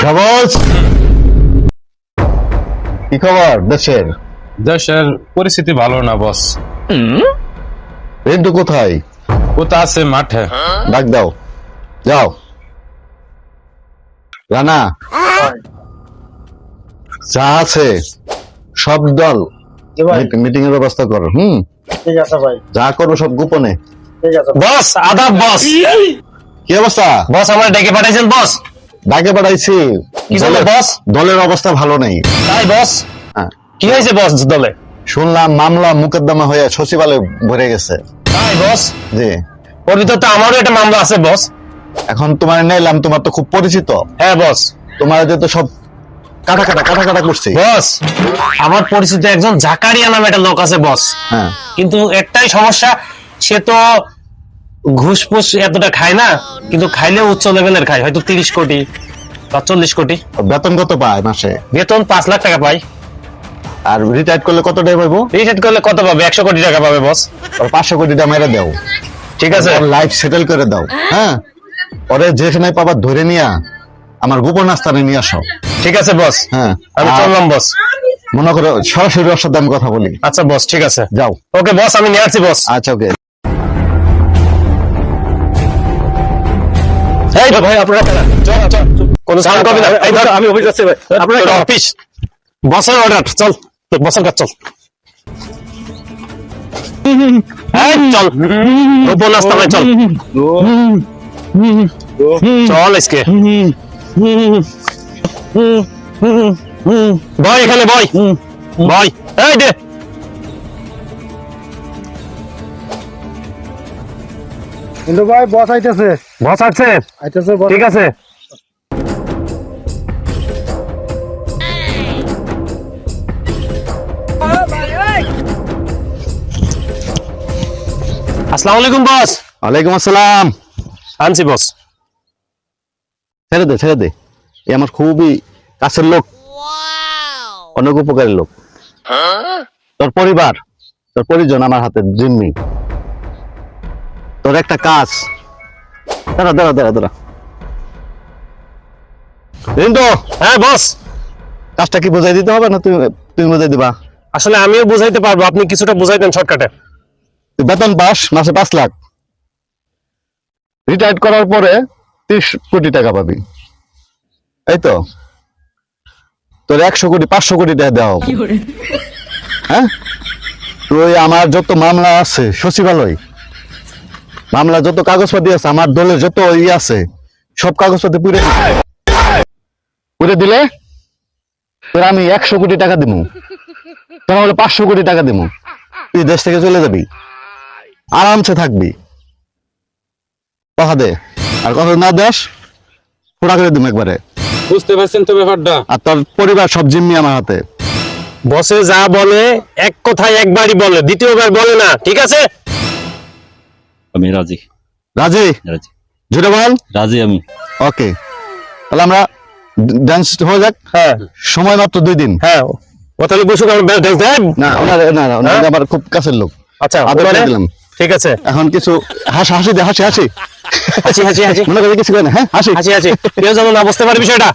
সবজ কি খবর দেশের? দেশের পরিস্থিতি ভালো না বস। রেন্টু কোথায়? কোথা আছে মাঠে। ডাক দাও, যাও। রানা, যা আছে সব দল মিটিং এর ব্যবস্থা করো। ঠিক আছে ভাই, যা করো সব গোপনে। ঠিক আছে বস আদাব বস। কি অবস্থা? বস আমার ডেকে পাঠাইছেন বস। ডাকে পাঠাইছি। কি বলে বস? দলের অবস্থা ভালো নেই। তাই বস? হ্যাঁ। কি হয়েছে বস দলে? শুনলাম মামলা মুকদ্দমা হয়ে সচিবালয় ভরে গেছে। তাই বস? জি। ওর ভিতর তো আমারও একটা মামলা আছে বস। এখন তোমার নিলাম, তোমার তো খুব পরিচিত। হ্যাঁ বস। তোমার তো সব কাটা করছি। বস আমার পরিচিত একজন জাকারিয়া নামে একটা লোক আছে বস। হ্যাঁ। কিন্তু একটাই সমস্যা, সে তো ঘুষ ফুস এতটা খায় না, কিন্তু খাইলে উচ্চ লেভেলের খায়, হয়তো 30 কোটি বা 40 কোটি। বেতন কত পায় মাসে? বেতন 5 লাখ টাকা পায়। আর রিটায়ার করলে কত টাকা পাবো? রিটায়ার করলে কত পাবে? 100 কোটি টাকা পাবে বস। 500 কোটি টাকা মেরে দাও, ঠিক আছে? লাইফ সেটেল করে দাও। হ্যাঁ, পরে যেখানে পাবা ধরে নিয়া আমার গোপন স্থানে নিয়ে আসো। ঠিক আছে বস। হ্যাঁ, আমি আর চললাম বস। মনে করো সরাসরি ওর সাথে আমি কথা বলি। আচ্ছা বস, ঠিক আছে। যাও। ওকে বস, আমি নিয়ে আসছি বস। আচ্ছা, ওকে। এই ভাই আপনারা কোন সাউন্ড করবি না। এই ধর আমি অফিস যাচ্ছি ভাই। আপনারা অফিস বসের অর্ডার, চল বসের কাজ চল। এই চল গোপন আস্তানায় চল, চল আজকে বয়, এখানে বয় বয়। এই দে কিন্তু ভাই বস আইতেছে, বস আসছে। বস। ঠিক আছে। আসসালামু আলাইকুম বস। ওয়ালাইকুম আসসালাম। আনছি বস। ছেড়ে দে, এ আমার খুবই কাছের লোক, অনেক উপকারী লোক। তোর পরিবার, তোর পরিজন আমার হাতে জিম্মি। তোর একটা কাজ, দাঁড়া রিন্টু। হ্যাঁ বস। কাজটা কি বোঝাই দিতে হবে না তুমি বোঝাই দিবা? আসলে আমিও বুঝাইতে পারবো, আপনি কিছুটা বুঝাই দেন শর্টকাটে। তুই বেতন পাস মাসে 5 লাখ, রিটায়ার করার পরে 30 কোটি টাকা পাবি, এই তো। তোর 100 কোটি 500 কোটি টাকা দেওয়া হবে। হ্যাঁ, তুই আমার যত মামলা আছে সচিবালয়, মামলা যত কাগজপাতি আছে, আমার দলের যত আছে, সব কাগজপাতি পুরে দিলে তোর আমি 100 কোটি টাকা দিব, তাহলে 500 কোটি টাকা দিব। তুই দেশ থেকে চলে যাবি, আরামসে থাকবি। কথা দে, আর কথা না দেশ পুরা করে দিব একবারে। বুঝতে পারছেন তো ব্যাপারটা? আর তোর পরিবার সব জিম্মি আমার হাতে। বসে যা বলে এক কথায় একবারই বলে, দ্বিতীয়বার বলে না, ঠিক আছে? আমি রাজি। রাজি? রাজি। জুড়ে বল। রাজি আমি। ওকে, তাহলে আমরা ডান্স হয়ে যাক। হ্যাঁ সময় মাত্র 2 দিন। হ্যাঁ, ও তাহলে বসুক, আমরা ডান্স দেব না, ওনারা আমার খুব কাছের লোক। আচ্ছা আদর করে দিলাম। ঠিক আছে। এখন কিছু হাসি দে, হাসি হাসি হাসি হাসি মনে করে কিছু করে না। হ্যাঁ, হাসি হাসি হাসি, কেউ যেন না বুঝতে পারে বিষয়টা।